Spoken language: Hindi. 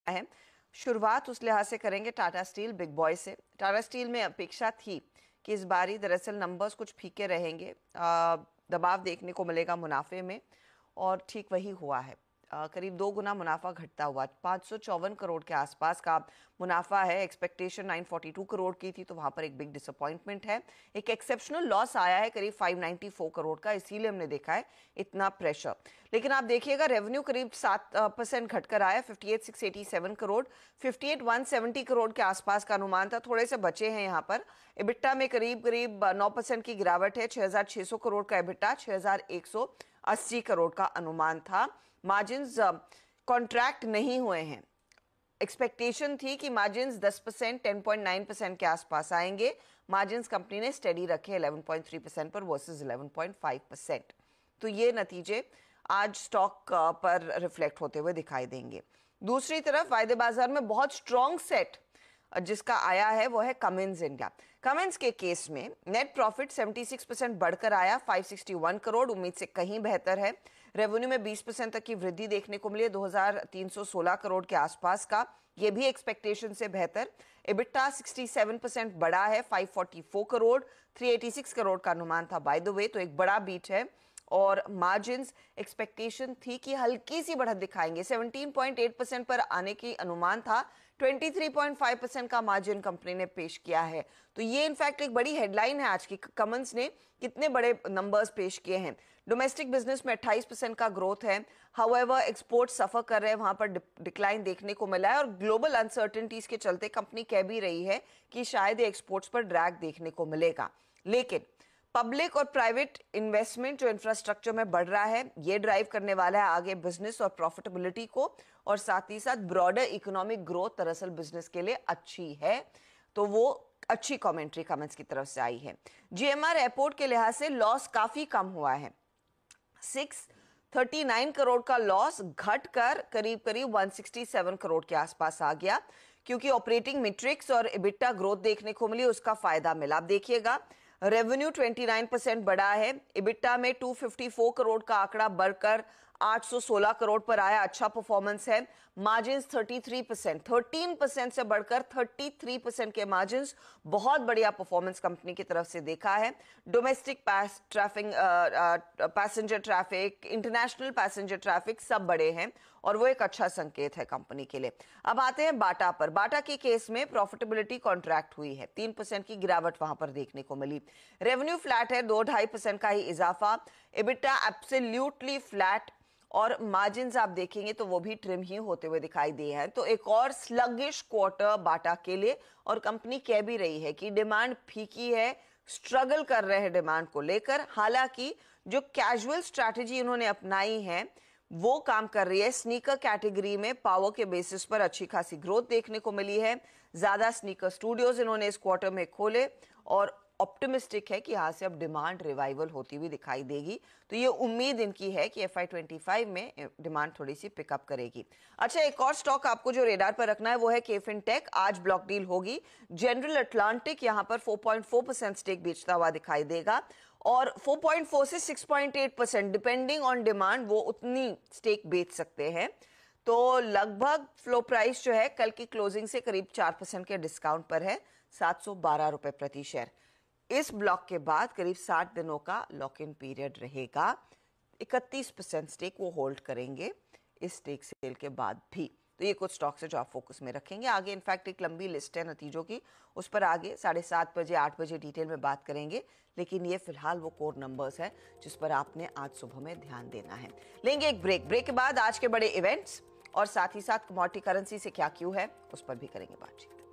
है। शुरुआत उस लिहाज से करेंगे टाटा स्टील बिग बॉय से। टाटा स्टील में अपेक्षा थी कि इस बारी दरअसल नंबर्स कुछ फीके रहेंगे, दबाव देखने को मिलेगा मुनाफे में, और ठीक वही हुआ है। करीब 2 गुना मुनाफा घटता हुआ 554 करोड़ के आसपास का मुनाफा है। एक्सपेक्टेशन 942 करोड़ की थी, तो वहां पर एक बिग डिसअपॉइंटमेंट है। एक एक्सेप्शनल लॉस आया है करीब 594 करोड़ का, इसीलिए हमने देखा है इतना प्रेशर। लेकिन आप देखिएगा रेवेन्यू करीब 7% घटकर आया, 58,687 करोड़, 58,170 करोड़ के आसपास का अनुमान था, थोड़े से बचे हैं यहाँ पर। इबिट्टा में करीब 9% की गिरावट है, 6,600 करोड़ का इबिट्टा, 6,180 करोड़ का अनुमान था। मार्जिन्स कॉन्ट्रैक्ट नहीं हुए हैं। एक्सपेक्टेशन थी कि मार्जिन्स 10%, 10.9% के आसपास आएंगे। मार्जिन्स कंपनी ने स्टेडी रखे 11.3% पर वर्सेस 11.5%। तो ये नतीजे आज स्टॉक पर रिफ्लेक्ट होते हुए दिखाई देंगे। दूसरी तरफ वायदे बाजार में बहुत स्ट्रॉन्ग सेट जिसका आया है वो है कमिंस इंडिया। कमिंस के केस में नेट प्रॉफिट 76% बढ़कर आया, 561 करोड़, उम्मीद से कहीं बेहतर है। रेवेन्यू में 20% तक की वृद्धि देखने को मिली, 2,316 करोड़ के आसपास का, ये भी एक्सपेक्टेशन से बेहतर। इबिट्टा 67% बढ़ा है, 544 करोड़, 386 करोड़ का अनुमान था बाय द वे, तो एक बड़ा बीट है। और मार्जिन्स एक्सपेक्टेशन थी कि हल्की सी बढ़त दिखाएंगे, 17.8% पर आने की अनुमान था, 23.5% का मार्जिन कंपनी ने पेश किया है। तो ये इनफैक्ट एक बड़ी हेडलाइन है आज की। कमिंस ने कितने बड़े नंबर्स पेश किए हैं। डोमेस्टिक बिजनेस में 28% का ग्रोथ है, हाउएवर एक्सपोर्ट सफर कर रहे हैं, वहां पर डिक्लाइन देखने को मिला है। और ग्लोबल अनसर्टेनिटीज के चलते कंपनी कह भी रही है कि शायद एक्सपोर्ट्स पर ड्रैग देखने को मिलेगा। लेकिन पब्लिक और प्राइवेट इन्वेस्टमेंट जो इंफ्रास्ट्रक्चर में बढ़ रहा है, ये ड्राइव करने वाला है आगे बिजनेस और प्रॉफिटेबिलिटी को, और साथ ही साथ ब्रॉडर इकोनॉमिक ग्रोथ दरअसल बिजनेस के लिए अच्छी है। तो वो अच्छी कमेंट्री कमेंट्स की तरफ से आई है। जीएमआर एयरपोर्ट के लिहाज से लॉस काफी कम हुआ है, 639 करोड़ का लॉस घटकर करीब 167 करोड़ के आसपास आ गया, क्योंकि ऑपरेटिंग मैट्रिक्स और इबिट्टा ग्रोथ देखने को मिली, उसका फायदा मिला। आप देखिएगा रेवेन्यू 29% बढ़ा है, इबिट्टा में 254 करोड़ का आंकड़ा बढ़कर 816 करोड़ पर आया, अच्छा परफॉर्मेंस है। मार्जिन्स 33%, 13% से बढ़कर 33% के मार्जिन्स, बहुत बढ़िया परफॉर्मेंस कंपनी की तरफ से देखा है। Domestic passenger traffic, international passenger traffic सब बड़े हैं, और वो एक अच्छा संकेत है कंपनी के लिए। अब आते हैं बाटा पर। बाटा के केस में प्रॉफिटेबिलिटी कॉन्ट्रैक्ट हुई है, 3% की गिरावट वहां पर देखने को मिली। रेवेन्यू फ्लैट है, 2-2.5% का ही इजाफा। इबिट्टा एब्सोल्युटली फ्लैट, और मार्जिन्स आप देखेंगे तो वो भी ट्रिम ही होते हुए दिखाई दिए हैं। तो एक और स्लगिश क्वार्टर बाटा के लिए, और कंपनी कह भी रही है कि डिमांड फीकी है, स्ट्रगल कर रहे हैं डिमांड को लेकर। हालांकि जो कैजुअल स्ट्रैटेजी उन्होंने अपनाई है वो काम कर रही है। स्नीकर कैटेगरी में पावर के बेसिस पर अच्छी खासी ग्रोथ देखने को मिली है। ज्यादा स्नीकर स्टूडियोज इन्होंने इस क्वार्टर में खोले, और ऑप्टिमिस्टिक है कि यहां से अब डिमांड रिवाइवल होती हुई दिखाई देगी। तो ये उम्मीद इनकी है कि FY25 में डिमांड थोड़ी सी पिकअप करेगी। अच्छा, एक और स्टॉक आपको जो रेडार पर रखना है वो है केफिन टेक। आज ब्लॉक डील होगी। जनरल अटलांटिक यहां पर 4.4% स्टेक बेचता हुआ दिखाई देगा, और 4.4 से 6.8% डिपेंडिंग ऑन डिमांड वो उतनी स्टेक बेच सकते हैं। तो लगभग फ्लो प्राइस जो है कल की क्लोजिंग से करीब 4% के डिस्काउंट पर है, 712 रुपए प्रति शेयर। इस ब्लॉक के बाद करीब 60 दिनों का लॉक इन पीरियड रहेगा। 31% स्टेक वो होल्ड करेंगे इस स्टेक सेल के बाद भी। तो ये कुछ स्टॉक्स है जो आप फोकस में रखेंगे। आगे इनफैक्ट एक लंबी लिस्ट है नतीजों की, उस पर आगे 7:30 बजे 8 बजे डिटेल में बात करेंगे। लेकिन ये फिलहाल वो कोर नंबर्स है जिस पर आपने आज सुबह में ध्यान देना है। लेंगे एक ब्रेक के बाद आज के बड़े इवेंट्स, और साथ ही साथ कमोडिटी करेंसी से क्या क्यों है उस पर भी करेंगे बातचीत।